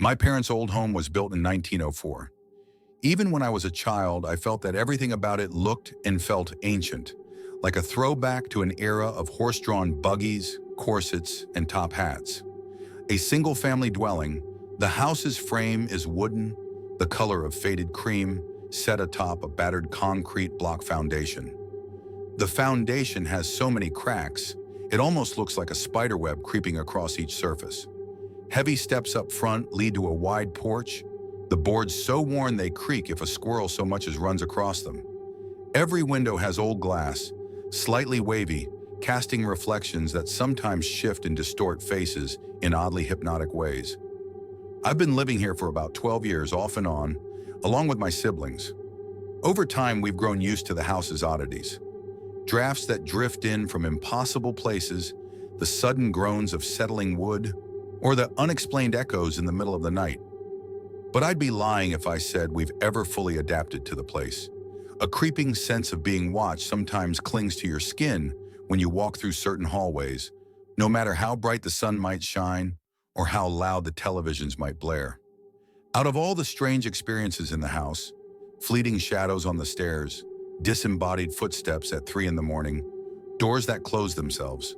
My parents' old home was built in 1904. Even when I was a child, I felt that everything about it looked and felt ancient, like a throwback to an era of horse-drawn buggies, corsets, and top hats. A single-family dwelling, the house's frame is wooden, the color of faded cream, set atop a battered concrete block foundation. The foundation has so many cracks, it almost looks like a spiderweb creeping across each surface. Heavy steps up front lead to a wide porch, the boards so worn they creak if a squirrel so much as runs across them. Every window has old glass, slightly wavy, casting reflections that sometimes shift and distort faces in oddly hypnotic ways. I've been living here for about 12 years off and on, along with my siblings. Over time, we've grown used to the house's oddities. Drafts that drift in from impossible places, the sudden groans of settling wood, or the unexplained echoes in the middle of the night. But I'd be lying if I said we've ever fully adapted to the place. A creeping sense of being watched sometimes clings to your skin when you walk through certain hallways, no matter how bright the sun might shine or how loud the televisions might blare. Out of all the strange experiences in the house, fleeting shadows on the stairs, disembodied footsteps at 3 in the morning, doors that close themselves,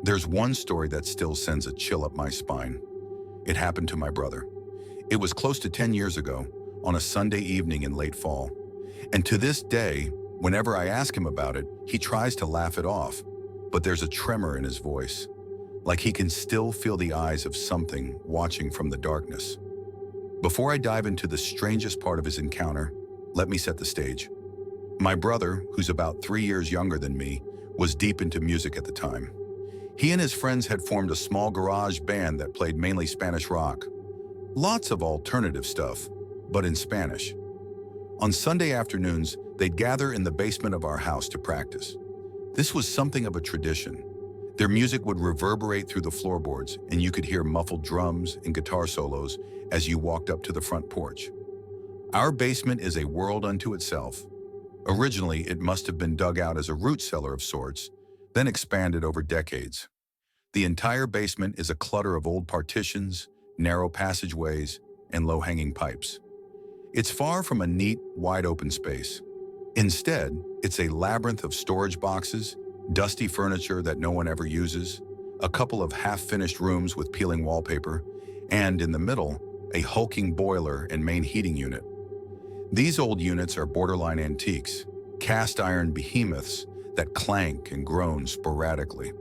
there's one story that still sends a chill up my spine. It happened to my brother. It was close to 10 years ago, on a Sunday evening in late fall. And to this day, whenever I ask him about it, he tries to laugh it off, but there's a tremor in his voice, like he can still feel the eyes of something watching from the darkness. Before I dive into the strangest part of his encounter, let me set the stage. My brother, who's about 3 years younger than me, was deep into music at the time. He and his friends had formed a small garage band that played mainly Spanish rock. Lots of alternative stuff, but in Spanish. On Sunday afternoons, they'd gather in the basement of our house to practice. This was something of a tradition. Their music would reverberate through the floorboards, and you could hear muffled drums and guitar solos as you walked up to the front porch. Our basement is a world unto itself. Originally, it must have been dug out as a root cellar of sorts, then expanded over decades. The entire basement is a clutter of old partitions, narrow passageways, and low-hanging pipes. It's far from a neat, wide-open space. Instead, it's a labyrinth of storage boxes, dusty furniture that no one ever uses, a couple of half-finished rooms with peeling wallpaper, and in the middle, a hulking boiler and main heating unit. These old units are borderline antiques, cast-iron behemoths that clank and groan sporadically.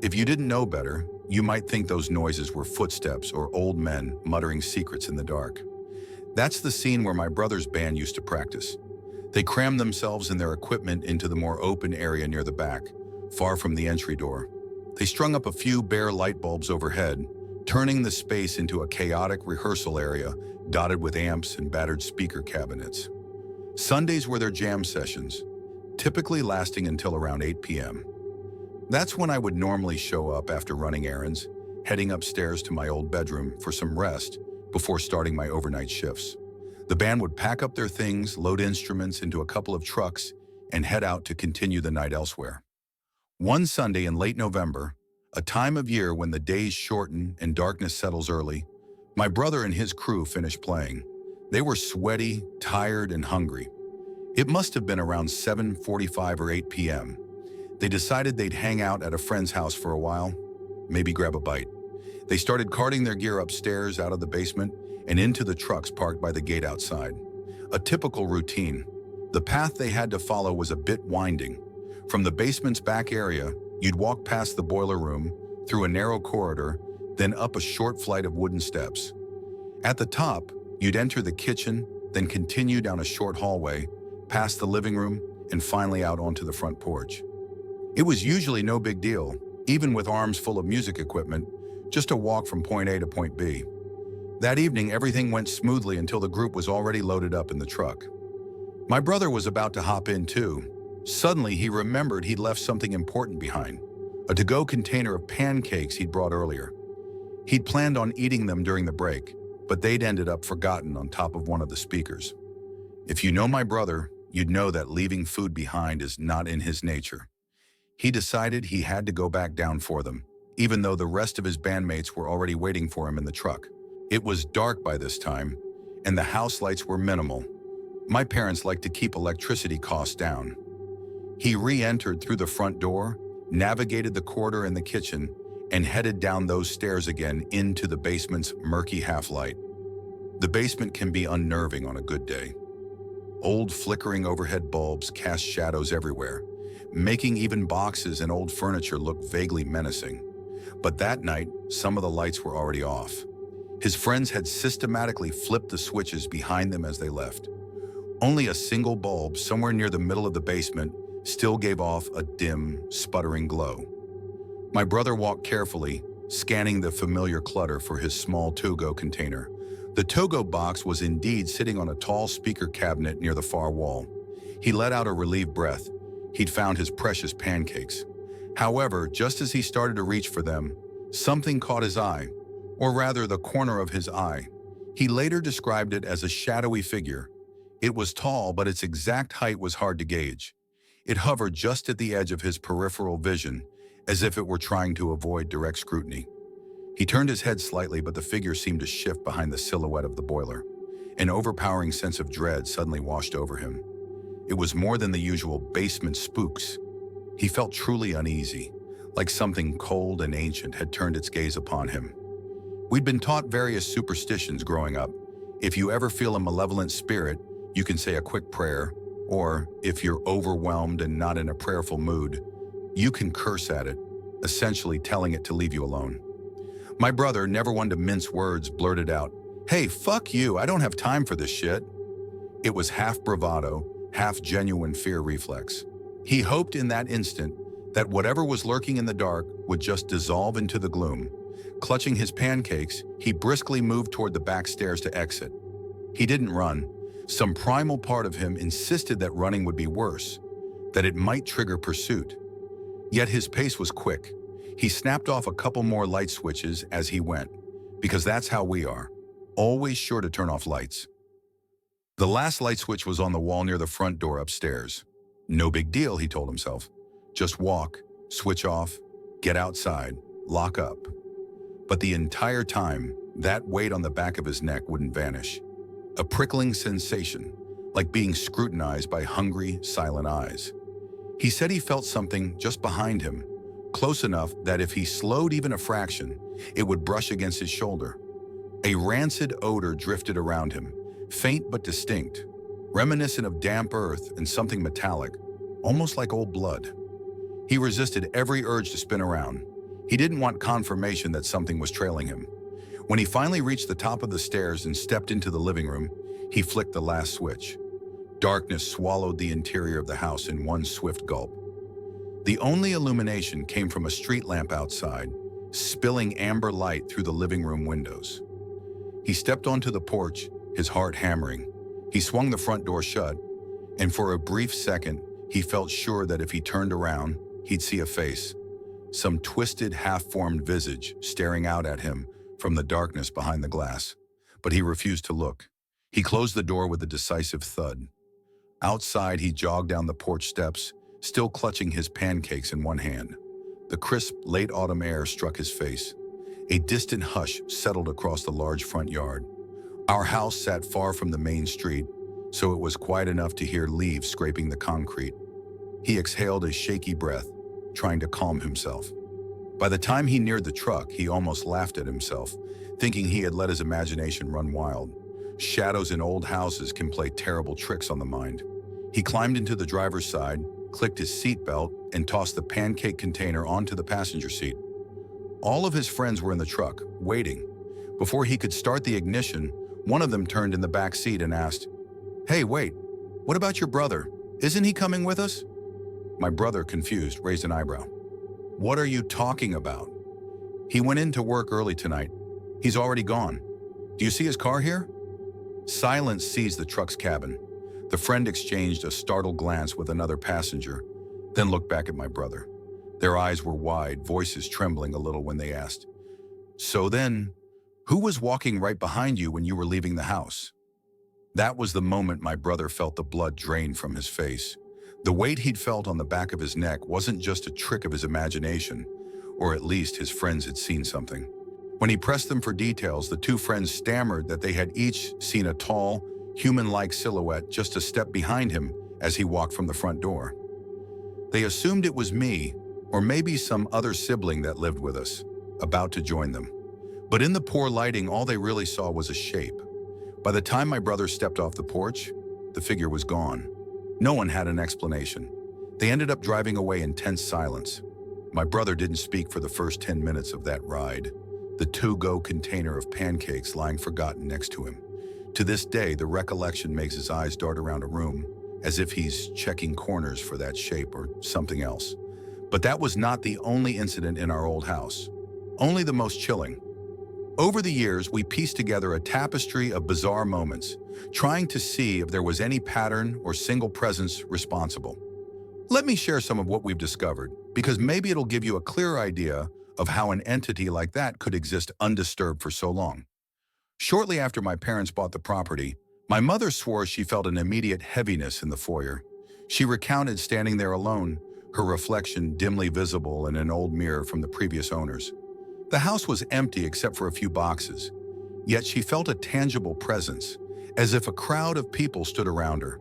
If you didn't know better, you might think those noises were footsteps or old men muttering secrets in the dark. That's the scene where my brother's band used to practice. They crammed themselves and their equipment into the more open area near the back, far from the entry door. They strung up a few bare light bulbs overhead, turning the space into a chaotic rehearsal area dotted with amps and battered speaker cabinets. Sundays were their jam sessions, typically lasting until around 8 p.m. That's when I would normally show up after running errands, heading upstairs to my old bedroom for some rest before starting my overnight shifts. The band would pack up their things, load instruments into a couple of trucks, and head out to continue the night elsewhere. One Sunday in late November, a time of year when the days shorten and darkness settles early, my brother and his crew finished playing. They were sweaty, tired, and hungry. It must have been around 7:45 or 8 p.m. They decided they'd hang out at a friend's house for a while, maybe grab a bite. They started carting their gear upstairs out of the basement and into the trucks parked by the gate outside. A typical routine. The path they had to follow was a bit winding. From the basement's back area, you'd walk past the boiler room, through a narrow corridor, then up a short flight of wooden steps. At the top, you'd enter the kitchen, then continue down a short hallway, past the living room, and finally out onto the front porch. It was usually no big deal, even with arms full of music equipment, just a walk from point A to point B. That evening, everything went smoothly until the group was already loaded up in the truck. My brother was about to hop in too. Suddenly, he remembered he'd left something important behind, a to-go container of pancakes he'd brought earlier. He'd planned on eating them during the break, but they'd ended up forgotten on top of one of the speakers. If you know my brother, you'd know that leaving food behind is not in his nature. He decided he had to go back down for them, even though the rest of his bandmates were already waiting for him in the truck. It was dark by this time, and the house lights were minimal. My parents liked to keep electricity costs down. He re-entered through the front door, navigated the corridor in the kitchen, and headed down those stairs again into the basement's murky half-light. The basement can be unnerving on a good day. Old flickering overhead bulbs cast shadows everywhere, making even boxes and old furniture look vaguely menacing. But that night, some of the lights were already off. His friends had systematically flipped the switches behind them as they left. Only a single bulb somewhere near the middle of the basement still gave off a dim, sputtering glow. My brother walked carefully, scanning the familiar clutter for his small to-go container. The to-go box was indeed sitting on a tall speaker cabinet near the far wall. He let out a relieved breath. He'd found his precious pancakes. However, just as he started to reach for them, something caught his eye, or rather the corner of his eye. He later described it as a shadowy figure. It was tall, but its exact height was hard to gauge. It hovered just at the edge of his peripheral vision, as if it were trying to avoid direct scrutiny. He turned his head slightly, but the figure seemed to shift behind the silhouette of the boiler. An overpowering sense of dread suddenly washed over him. It was more than the usual basement spooks. He felt truly uneasy, like something cold and ancient had turned its gaze upon him. We'd been taught various superstitions growing up. If you ever feel a malevolent spirit, you can say a quick prayer, or if you're overwhelmed and not in a prayerful mood, you can curse at it, essentially telling it to leave you alone. My brother, never one to mince words, blurted out, "Hey, fuck you, I don't have time for this shit." It was half bravado, half genuine fear reflex. He hoped in that instant that whatever was lurking in the dark would just dissolve into the gloom. Clutching his pancakes, he briskly moved toward the back stairs to exit. He didn't run. Some primal part of him insisted that running would be worse, that it might trigger pursuit. Yet his pace was quick. He snapped off a couple more light switches as he went, because that's how we are, always sure to turn off lights. The last light switch was on the wall near the front door upstairs. No big deal, he told himself. Just walk, switch off, get outside, lock up. But the entire time, that weight on the back of his neck wouldn't vanish. A prickling sensation, like being scrutinized by hungry, silent eyes. He said he felt something just behind him, close enough that if he slowed even a fraction, it would brush against his shoulder. A rancid odor drifted around him, faint but distinct, reminiscent of damp earth and something metallic, almost like old blood. He resisted every urge to spin around. He didn't want confirmation that something was trailing him. When he finally reached the top of the stairs and stepped into the living room, he flicked the last switch. Darkness swallowed the interior of the house in one swift gulp. The only illumination came from a street lamp outside, spilling amber light through the living room windows. He stepped onto the porch, his heart hammering. He swung the front door shut, and for a brief second, he felt sure that if he turned around, he'd see a face, some twisted, half-formed visage staring out at him from the darkness behind the glass. But he refused to look. He closed the door with a decisive thud. Outside, he jogged down the porch steps, still clutching his pancakes in one hand. The crisp, late autumn air struck his face. A distant hush settled across the large front yard. Our house sat far from the main street, so it was quiet enough to hear leaves scraping the concrete. He exhaled a shaky breath, trying to calm himself. By the time he neared the truck, he almost laughed at himself, thinking he had let his imagination run wild. Shadows in old houses can play terrible tricks on the mind. He climbed into the driver's side, clicked his seatbelt, and tossed the pancake container onto the passenger seat. All of his friends were in the truck, waiting. Before he could start the ignition, one of them turned in the back seat and asked, "Hey, wait, what about your brother? Isn't he coming with us?" My brother, confused, raised an eyebrow. "What are you talking about?" "He went in to work early tonight. He's already gone. Do you see his car here?" Silence seized the truck's cabin. The friend exchanged a startled glance with another passenger, then looked back at my brother. Their eyes were wide, voices trembling a little when they asked, "So then, who was walking right behind you when you were leaving the house?" That was the moment my brother felt the blood drain from his face. The weight he'd felt on the back of his neck wasn't just a trick of his imagination, or at least his friends had seen something. When he pressed them for details, the two friends stammered that they had each seen a tall, human-like silhouette just a step behind him as he walked from the front door. They assumed it was me, or maybe some other sibling that lived with us, about to join them. But in the poor lighting, all they really saw was a shape. By the time my brother stepped off the porch, the figure was gone. No one had an explanation. They ended up driving away in tense silence. My brother didn't speak for the first 10 minutes of that ride, the to-go container of pancakes lying forgotten next to him. To this day, the recollection makes his eyes dart around a room, as if he's checking corners for that shape or something else. But that was not the only incident in our old house. Only the most chilling. Over the years, we pieced together a tapestry of bizarre moments, trying to see if there was any pattern or single presence responsible. Let me share some of what we've discovered, because maybe it'll give you a clear idea of how an entity like that could exist undisturbed for so long. Shortly after my parents bought the property, my mother swore she felt an immediate heaviness in the foyer. She recounted standing there alone, her reflection dimly visible in an old mirror from the previous owners. The house was empty except for a few boxes, yet she felt a tangible presence, as if a crowd of people stood around her,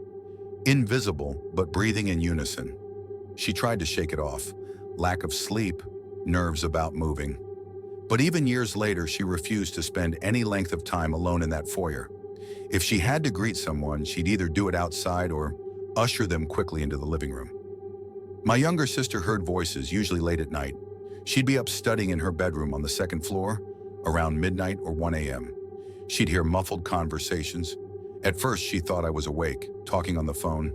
invisible but breathing in unison. She tried to shake it off, lack of sleep, nerves about moving. But even years later, she refused to spend any length of time alone in that foyer. If she had to greet someone, she'd either do it outside or usher them quickly into the living room. My younger sister heard voices, usually late at night. She'd be up studying in her bedroom on the second floor, around midnight or 1 a.m. She'd hear muffled conversations. At first, she thought I was awake, talking on the phone.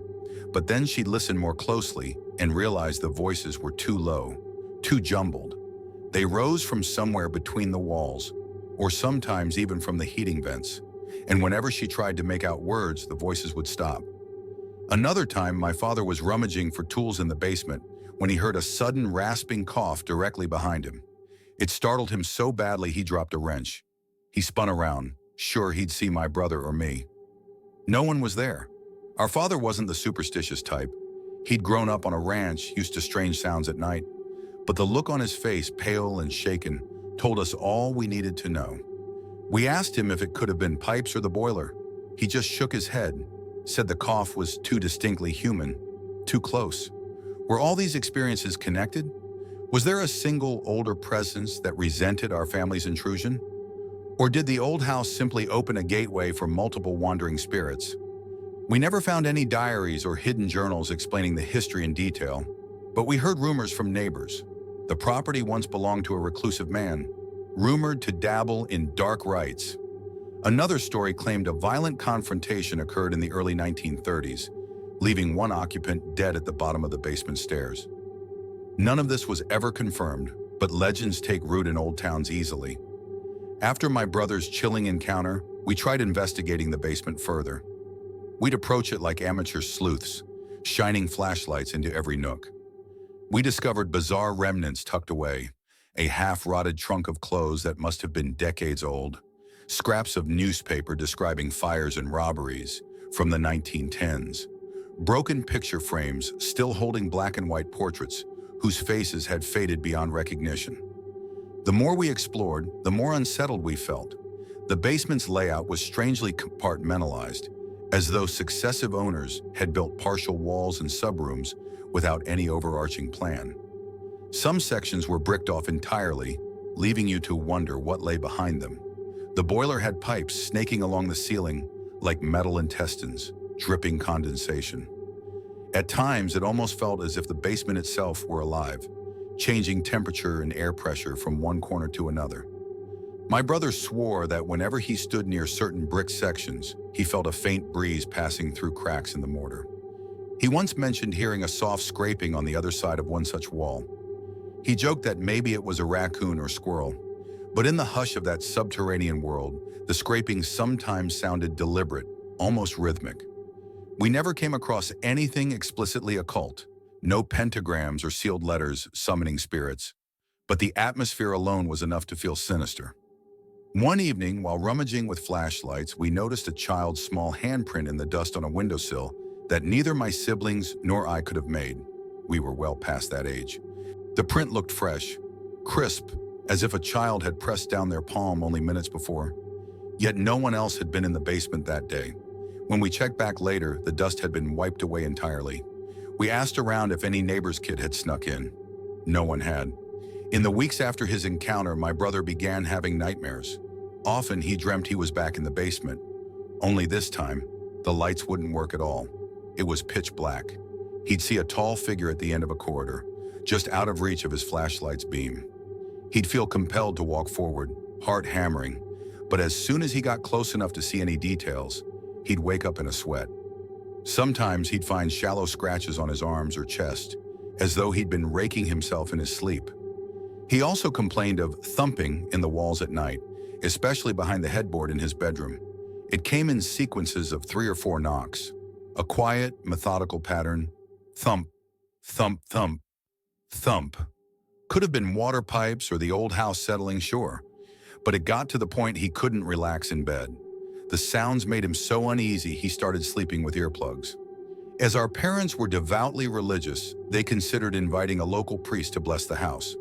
But then she'd listen more closely and realize the voices were too low, too jumbled. They rose from somewhere between the walls, or sometimes even from the heating vents. And whenever she tried to make out words, the voices would stop. Another time, my father was rummaging for tools in the basement when he heard a sudden rasping cough directly behind him. It startled him so badly he dropped a wrench. He spun around, sure he'd see my brother or me. No one was there. Our father wasn't the superstitious type. He'd grown up on a ranch, used to strange sounds at night. But the look on his face, pale and shaken, told us all we needed to know. We asked him if it could have been pipes or the boiler. He just shook his head, said the cough was too distinctly human, too close. Were all these experiences connected? Was there a single older presence that resented our family's intrusion? Or did the old house simply open a gateway for multiple wandering spirits? We never found any diaries or hidden journals explaining the history in detail, but we heard rumors from neighbors. The property once belonged to a reclusive man, rumored to dabble in dark rites. Another story claimed a violent confrontation occurred in the early 1930s, leaving one occupant dead at the bottom of the basement stairs. None of this was ever confirmed, but legends take root in old towns easily. After my brother's chilling encounter, we tried investigating the basement further. We'd approach it like amateur sleuths, shining flashlights into every nook. We discovered bizarre remnants tucked away, a half-rotted trunk of clothes that must have been decades old, scraps of newspaper describing fires and robberies from the 1910s, broken picture frames still holding black and white portraits whose faces had faded beyond recognition. The more we explored, the more unsettled we felt. The basement's layout was strangely compartmentalized, as though successive owners had built partial walls and subrooms without any overarching plan. Some sections were bricked off entirely, leaving you to wonder what lay behind them. The boiler had pipes snaking along the ceiling like metal intestines, dripping condensation. At times, it almost felt as if the basement itself were alive, changing temperature and air pressure from one corner to another. My brother swore that whenever he stood near certain brick sections, he felt a faint breeze passing through cracks in the mortar. He once mentioned hearing a soft scraping on the other side of one such wall. He joked that maybe it was a raccoon or squirrel, but in the hush of that subterranean world, the scraping sometimes sounded deliberate, almost rhythmic. We never came across anything explicitly occult, no pentagrams or sealed letters summoning spirits, but the atmosphere alone was enough to feel sinister. One evening, while rummaging with flashlights, we noticed a child's small handprint in the dust on a windowsill that neither my siblings nor I could have made. We were well past that age. The print looked fresh, crisp, as if a child had pressed down their palm only minutes before. Yet no one else had been in the basement that day. When we checked back later, the dust had been wiped away entirely. We asked around if any neighbor's kid had snuck in. No one had. In the weeks after his encounter, my brother began having nightmares. Often he dreamt he was back in the basement. Only this time, the lights wouldn't work at all. It was pitch black. He'd see a tall figure at the end of a corridor, just out of reach of his flashlight's beam. He'd feel compelled to walk forward, heart hammering, but as soon as he got close enough to see any details, he'd wake up in a sweat. Sometimes he'd find shallow scratches on his arms or chest, as though he'd been raking himself in his sleep. He also complained of thumping in the walls at night, especially behind the headboard in his bedroom. It came in sequences of 3 or 4 knocks, a quiet, methodical pattern. Thump, thump, thump, thump. Could have been water pipes or the old house settling, sure, but it got to the point he couldn't relax in bed. The sounds made him so uneasy he started sleeping with earplugs. As our parents were devoutly religious, they considered inviting a local priest to bless the house.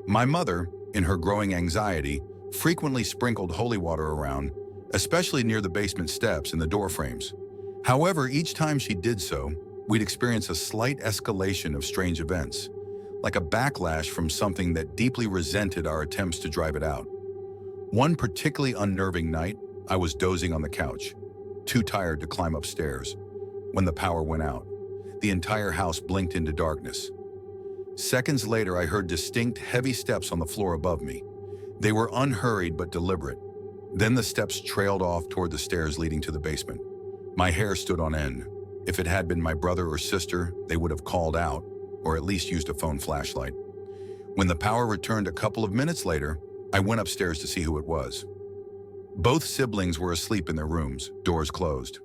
My mother, in her growing anxiety, frequently sprinkled holy water around, especially near the basement steps and the door frames. However, each time she did so, we'd experience a slight escalation of strange events, like a backlash from something that deeply resented our attempts to drive it out. One particularly unnerving night, I was dozing on the couch, too tired to climb upstairs, when the power went out. The entire house blinked into darkness. Seconds later, I heard distinct, heavy steps on the floor above me. They were unhurried but deliberate. Then the steps trailed off toward the stairs leading to the basement. My hair stood on end. If it had been my brother or sister, they would have called out, or at least used a phone flashlight. When the power returned a couple of minutes later, I went upstairs to see who it was. Both siblings were asleep in their rooms, doors closed.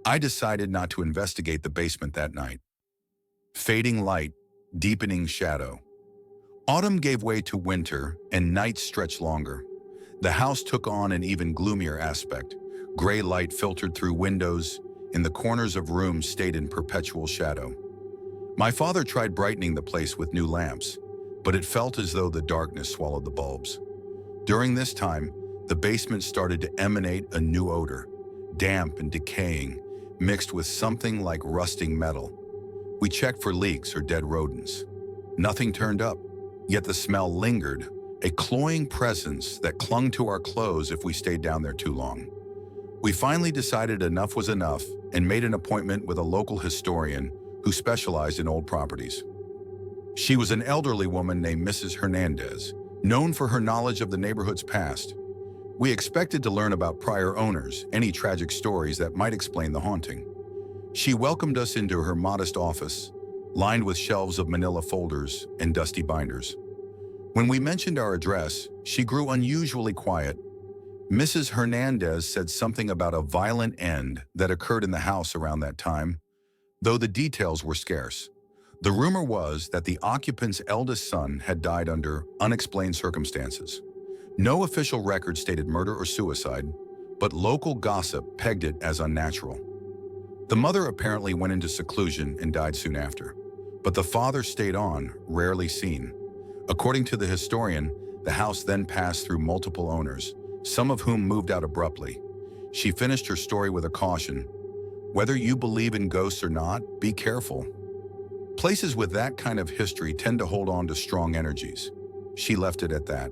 I decided not to investigate the basement that night. Fading light, deepening shadow. Autumn gave way to winter, and nights stretched longer. The house took on an even gloomier aspect. Gray light filtered through windows, and the corners of rooms stayed in perpetual shadow. My father tried brightening the place with new lamps, but it felt as though the darkness swallowed the bulbs. During this time, the basement started to emanate a new odor, damp and decaying, mixed with something like rusting metal. We checked for leaks or dead rodents. Nothing turned up, yet the smell lingered, a cloying presence that clung to our clothes if we stayed down there too long. We finally decided enough was enough and made an appointment with a local historian who specialized in old properties. She was an elderly woman named Mrs. Hernandez, known for her knowledge of the neighborhood's past. We expected to learn about prior owners, any tragic stories that might explain the haunting. She welcomed us into her modest office, lined with shelves of manila folders and dusty binders. When we mentioned our address, she grew unusually quiet. Mrs. Hernandez said something about a violent end that occurred in the house around that time, though the details were scarce. The rumor was that the occupant's eldest son had died under unexplained circumstances. No official record stated murder or suicide, but local gossip pegged it as unnatural. The mother apparently went into seclusion and died soon after, but the father stayed on, rarely seen. According to the historian, the house then passed through multiple owners, some of whom moved out abruptly. She finished her story with a caution: whether you believe in ghosts or not, be careful. Places with that kind of history tend to hold on to strong energies. She left it at that.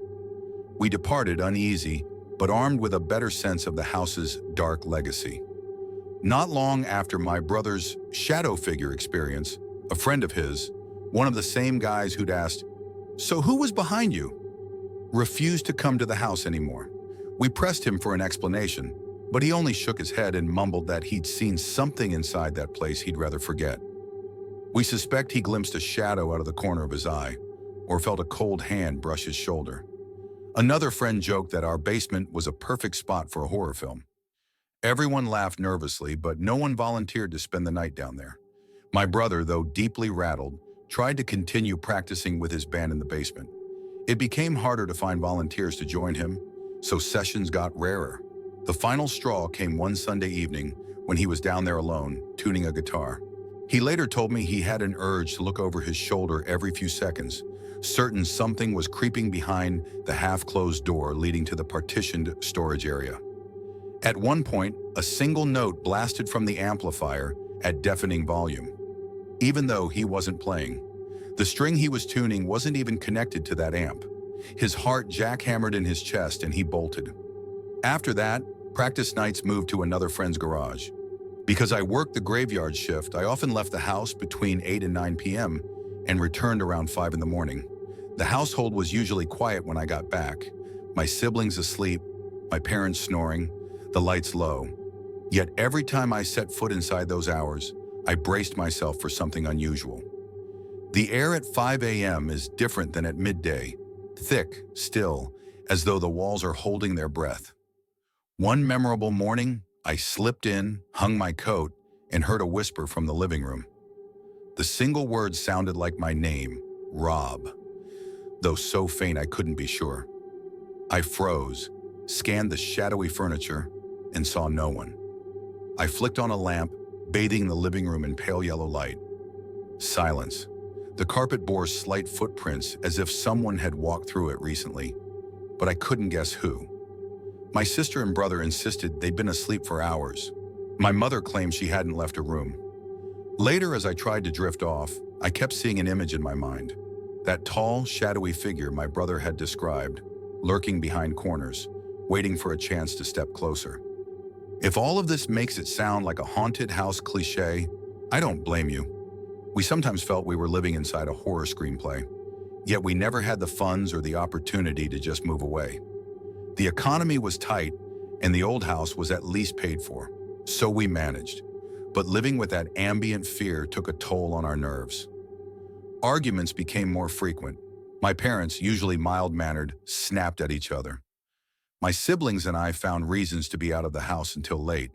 We departed uneasy, but armed with a better sense of the house's dark legacy. Not long after my brother's shadow figure experience, a friend of his, one of the same guys who'd asked, "So who was behind you?" refused to come to the house anymore. We pressed him for an explanation, but he only shook his head and mumbled that he'd seen something inside that place he'd rather forget. We suspect he glimpsed a shadow out of the corner of his eye, or felt a cold hand brush his shoulder. Another friend joked that our basement was a perfect spot for a horror film. Everyone laughed nervously, but no one volunteered to spend the night down there. My brother, though deeply rattled, tried to continue practicing with his band in the basement. It became harder to find volunteers to join him, so sessions got rarer. The final straw came one Sunday evening when he was down there alone, tuning a guitar. He later told me he had an urge to look over his shoulder every few seconds, certain something was creeping behind the half-closed door leading to the partitioned storage area. At one point, a single note blasted from the amplifier at deafening volume. Even though he wasn't playing, the string he was tuning wasn't even connected to that amp. His heart jackhammered in his chest and he bolted. After that, practice nights moved to another friend's garage. Because I worked the graveyard shift, I often left the house between 8 and 9 p.m. and returned around 5 in the morning. The household was usually quiet when I got back. My siblings asleep, my parents snoring, the lights low. Yet every time I set foot inside those hours, I braced myself for something unusual. The air at 5 a.m. is different than at midday, thick, still, as though the walls are holding their breath. One memorable morning, I slipped in, hung my coat, and heard a whisper from the living room. The single word sounded like my name, Rob, though so faint I couldn't be sure. I froze, scanned the shadowy furniture, and saw no one. I flicked on a lamp, bathing the living room in pale yellow light. Silence. The carpet bore slight footprints as if someone had walked through it recently, but I couldn't guess who. My sister and brother insisted they'd been asleep for hours. My mother claimed she hadn't left her room. Later, as I tried to drift off, I kept seeing an image in my mind. That tall, shadowy figure my brother had described, lurking behind corners, waiting for a chance to step closer. If all of this makes it sound like a haunted house cliché, I don't blame you. We sometimes felt we were living inside a horror screenplay, yet we never had the funds or the opportunity to just move away. The economy was tight, and the old house was at least paid for, so we managed. But living with that ambient fear took a toll on our nerves. Arguments became more frequent. My parents, usually mild-mannered, snapped at each other. My siblings and I found reasons to be out of the house until late.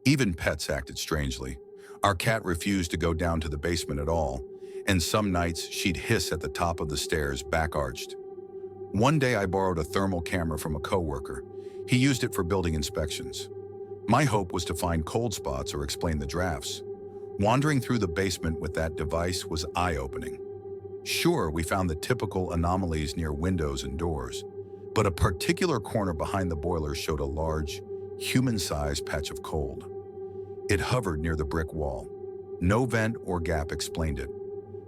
Even pets acted strangely. Our cat refused to go down to the basement at all, and some nights she'd hiss at the top of the stairs, back-arched. One day I borrowed a thermal camera from a coworker. He used it for building inspections. My hope was to find cold spots or explain the drafts. Wandering through the basement with that device was eye-opening. Sure, we found the typical anomalies near windows and doors, but a particular corner behind the boiler showed a large, human-sized patch of cold. It hovered near the brick wall. No vent or gap explained it.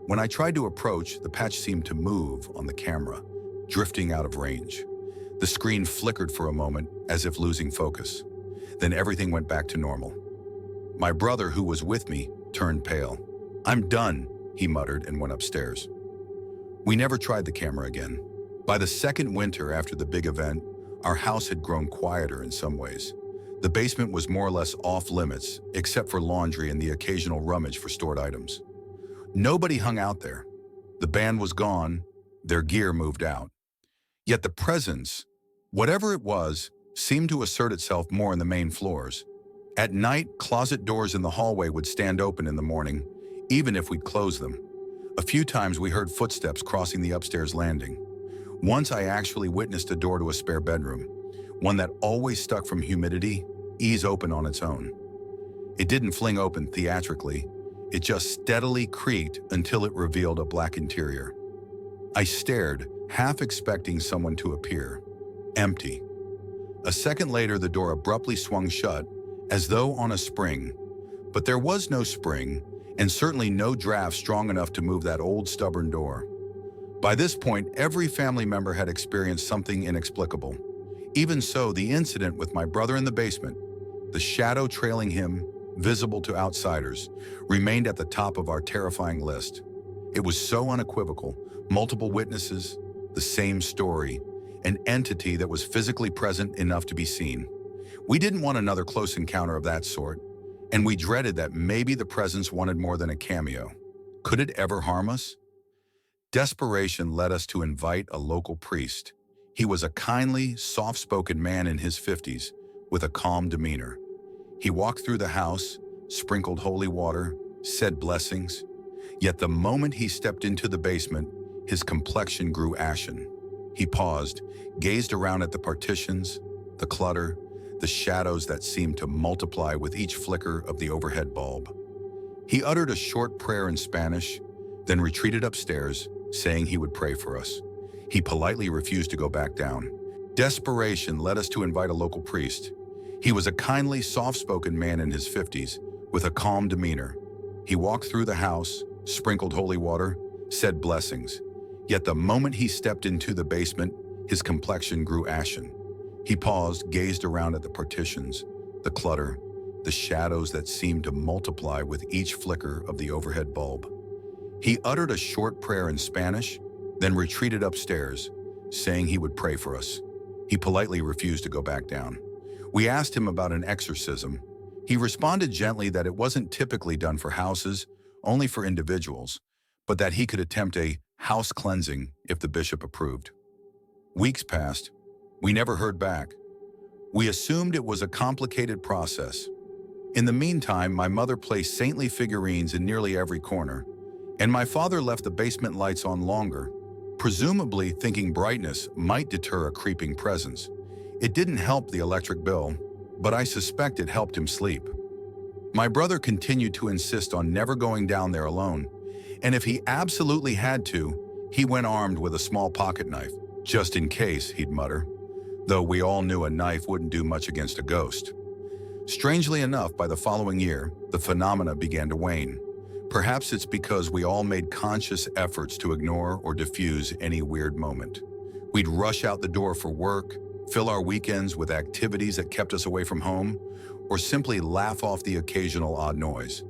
When I tried to approach, the patch seemed to move on the camera, drifting out of range. The screen flickered for a moment, as if losing focus. Then everything went back to normal. My brother, who was with me, turned pale. "I'm done," he muttered and went upstairs. We never tried the camera again. By the second winter after the big event, our house had grown quieter in some ways. The basement was more or less off limits, except for laundry and the occasional rummage for stored items. Nobody hung out there. The band was gone, their gear moved out. Yet the presence, whatever it was, seemed to assert itself more in the main floors. At night, closet doors in the hallway would stand open in the morning, even if we'd close them. A few times we heard footsteps crossing the upstairs landing. Once I actually witnessed a door to a spare bedroom, one that always stuck from humidity, ease open on its own. It didn't fling open theatrically, it just steadily creaked until it revealed a black interior. I stared, half expecting someone to appear. Empty. A second later, the door abruptly swung shut, as though on a spring. But there was no spring, and certainly no draft strong enough to move that old stubborn door. By this point, every family member had experienced something inexplicable. Even so, the incident with my brother in the basement, the shadow trailing him, visible to outsiders, remained at the top of our terrifying list. It was so unequivocal, multiple witnesses, the same story, an entity that was physically present enough to be seen. We didn't want another close encounter of that sort, and we dreaded that maybe the presence wanted more than a cameo. Could it ever harm us? Desperation led us to invite a local priest. He was a kindly, soft-spoken man in his 50s, with a calm demeanor. He walked through the house, sprinkled holy water, said blessings. Yet the moment he stepped into the basement, his complexion grew ashen. He paused, gazed around at the partitions, the clutter, the shadows that seemed to multiply with each flicker of the overhead bulb. He uttered a short prayer in Spanish, then retreated upstairs, saying he would pray for us. He politely refused to go back down. Desperation led us to invite a local priest. He was a kindly, soft-spoken man in his 50s, with a calm demeanor. He walked through the house, sprinkled holy water, said blessings. Yet the moment he stepped into the basement, his complexion grew ashen. He paused, gazed around at the partitions, the clutter, the shadows that seemed to multiply with each flicker of the overhead bulb. He uttered a short prayer in Spanish, then retreated upstairs, saying he would pray for us. He politely refused to go back down. We asked him about an exorcism. He responded gently that it wasn't typically done for houses, only for individuals, but that he could attempt a house cleansing if the bishop approved. Weeks passed. We never heard back. We assumed it was a complicated process. In the meantime, my mother placed saintly figurines in nearly every corner, and my father left the basement lights on longer, presumably thinking brightness might deter a creeping presence. It didn't help the electric bill, but I suspect it helped him sleep. My brother continued to insist on never going down there alone, and if he absolutely had to, he went armed with a small pocket knife, just in case, he'd mutter, though we all knew a knife wouldn't do much against a ghost. Strangely enough, by the following year, the phenomena began to wane. Perhaps it's because we all made conscious efforts to ignore or diffuse any weird moment. We'd rush out the door for work, fill our weekends with activities that kept us away from home, or simply laugh off the occasional odd noise.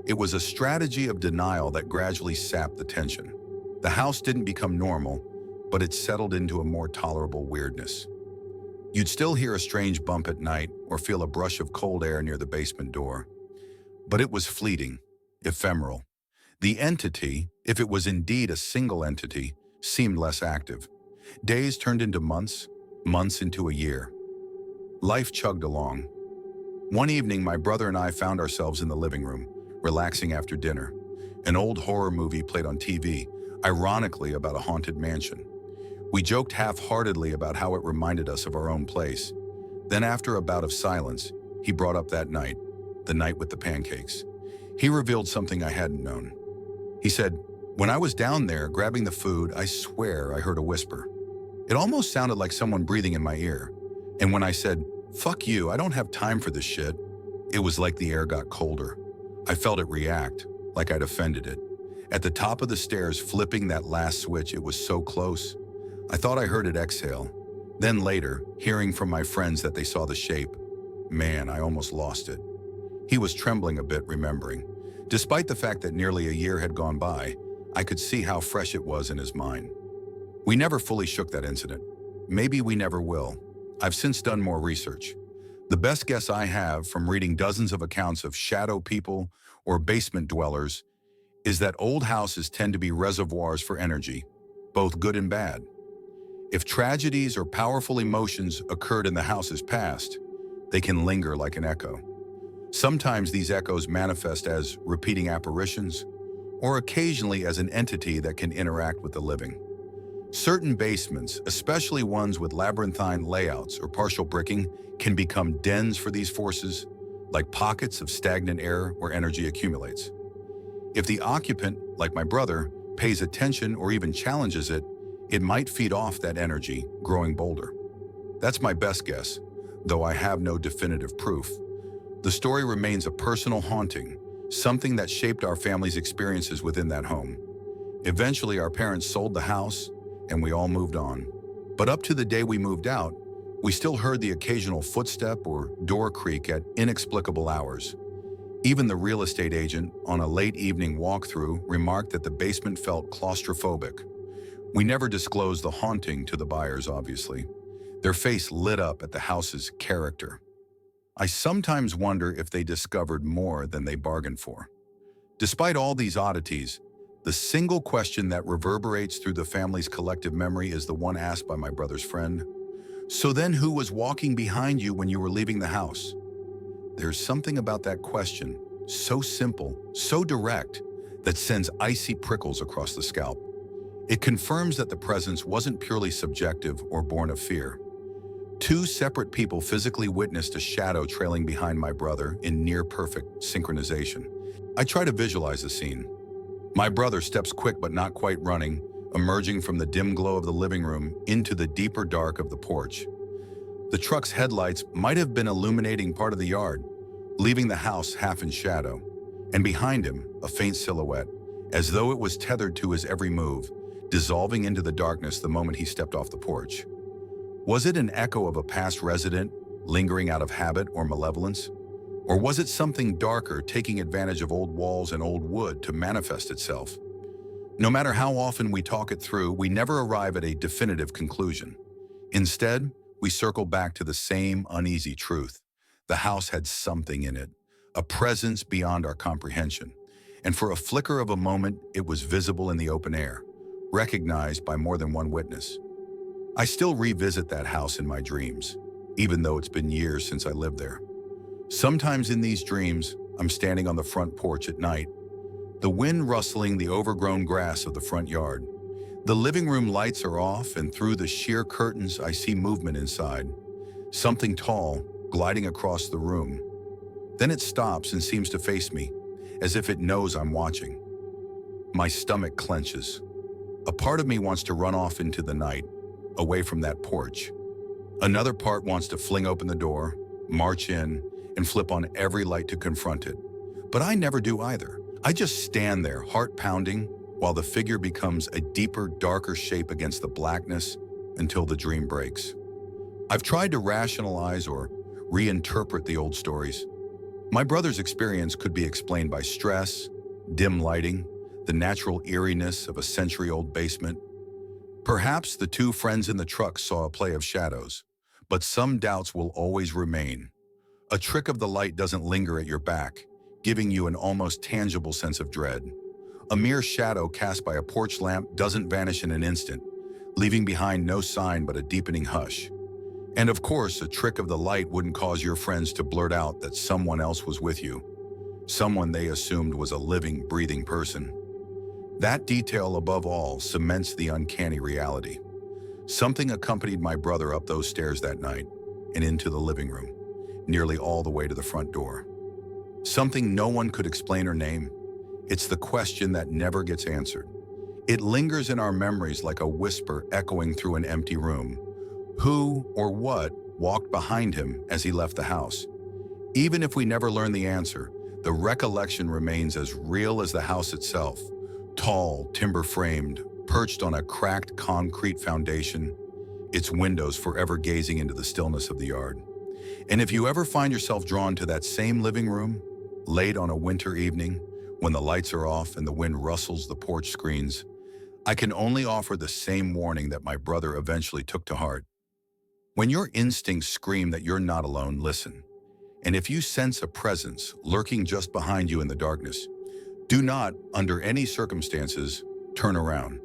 It was a strategy of denial that gradually sapped the tension. The house didn't become normal, but it settled into a more tolerable weirdness. You'd still hear a strange bump at night or feel a brush of cold air near the basement door. But it was fleeting, ephemeral. The entity, if it was indeed a single entity, seemed less active. Days turned into months, months into a year. Life chugged along. One evening, my brother and I found ourselves in the living room, relaxing after dinner. An old horror movie played on TV, ironically about a haunted mansion. We joked half-heartedly about how it reminded us of our own place. Then after a bout of silence, he brought up that night, the night with the pancakes. He revealed something I hadn't known. He said, "When I was down there grabbing the food, I swear I heard a whisper. It almost sounded like someone breathing in my ear. And when I said, 'Fuck you, I don't have time for this shit,' it was like the air got colder. I felt it react, like I'd offended it. At the top of the stairs, flipping that last switch, it was so close. I thought I heard it exhale. Then later, hearing from my friends that they saw the shape, man, I almost lost it." He was trembling a bit, remembering. Despite the fact that nearly a year had gone by, I could see how fresh it was in his mind. We never fully shook that incident. Maybe we never will. I've since done more research. The best guess I have from reading dozens of accounts of shadow people or basement dwellers is that old houses tend to be reservoirs for energy, both good and bad. If tragedies or powerful emotions occurred in the house's past, they can linger like an echo. Sometimes these echoes manifest as repeating apparitions, or occasionally as an entity that can interact with the living. Certain basements, especially ones with labyrinthine layouts or partial bricking, can become dens for these forces, like pockets of stagnant air where energy accumulates. If the occupant, like my brother, pays attention or even challenges it, it might feed off that energy, growing bolder. That's my best guess, though I have no definitive proof. The story remains a personal haunting, something that shaped our family's experiences within that home. Eventually, our parents sold the house, and we all moved on. But up to the day we moved out, we still heard the occasional footstep or door creak at inexplicable hours. Even the real estate agent, on a late evening walkthrough, remarked that the basement felt claustrophobic. We never disclosed the haunting to the buyers, obviously. Their face lit up at the house's character. I sometimes wonder if they discovered more than they bargained for. Despite all these oddities, the single question that reverberates through the family's collective memory is the one asked by my brother's friend. "So then who was walking behind you when you were leaving the house?" There's something about that question, so simple, so direct, that sends icy prickles across the scalp. It confirms that the presence wasn't purely subjective or born of fear. Two separate people physically witnessed a shadow trailing behind my brother in near-perfect synchronization. I try to visualize the scene. My brother steps quick but not quite running, emerging from the dim glow of the living room into the deeper dark of the porch. The truck's headlights might have been illuminating part of the yard, leaving the house half in shadow, and behind him, a faint silhouette, as though it was tethered to his every move, dissolving into the darkness the moment he stepped off the porch. Was it an echo of a past resident, lingering out of habit or malevolence? Or was it something darker, taking advantage of old walls and old wood to manifest itself? No matter how often we talk it through, we never arrive at a definitive conclusion. Instead, we circle back to the same uneasy truth. The house had something in it, a presence beyond our comprehension. And for a flicker of a moment, it was visible in the open air, recognized by more than one witness. I still revisit that house in my dreams, even though it's been years since I lived there. Sometimes in these dreams, I'm standing on the front porch at night, the wind rustling the overgrown grass of the front yard. The living room lights are off, and through the sheer curtains, I see movement inside. Something tall, gliding across the room. Then it stops and seems to face me, as if it knows I'm watching. My stomach clenches. A part of me wants to run off into the night, away from that porch. Another part wants to fling open the door, march in, and flip on every light to confront it. But I never do either. I just stand there, heart pounding, while the figure becomes a deeper, darker shape against the blackness until the dream breaks. I've tried to rationalize or reinterpret the old stories. My brother's experience could be explained by stress, dim lighting, the natural eeriness of a century-old basement. Perhaps the two friends in the truck saw a play of shadows, but some doubts will always remain. A trick of the light doesn't linger at your back, giving you an almost tangible sense of dread. A mere shadow cast by a porch lamp doesn't vanish in an instant, leaving behind no sign but a deepening hush. And of course, a trick of the light wouldn't cause your friends to blurt out that someone else was with you, someone they assumed was a living, breathing person. That detail, above all, cements the uncanny reality. Something accompanied my brother up those stairs that night and into the living room, nearly all the way to the front door. Something no one could explain or name. It's the question that never gets answered. It lingers in our memories like a whisper echoing through an empty room. Who or what walked behind him as he left the house? Even if we never learn the answer, the recollection remains as real as the house itself. Tall, timber-framed, perched on a cracked concrete foundation, its windows forever gazing into the stillness of the yard. And if you ever find yourself drawn to that same living room, late on a winter evening, when the lights are off and the wind rustles the porch screens, I can only offer the same warning that my brother eventually took to heart. When your instincts scream that you're not alone, listen. And if you sense a presence lurking just behind you in the darkness, do not, under any circumstances, turn around.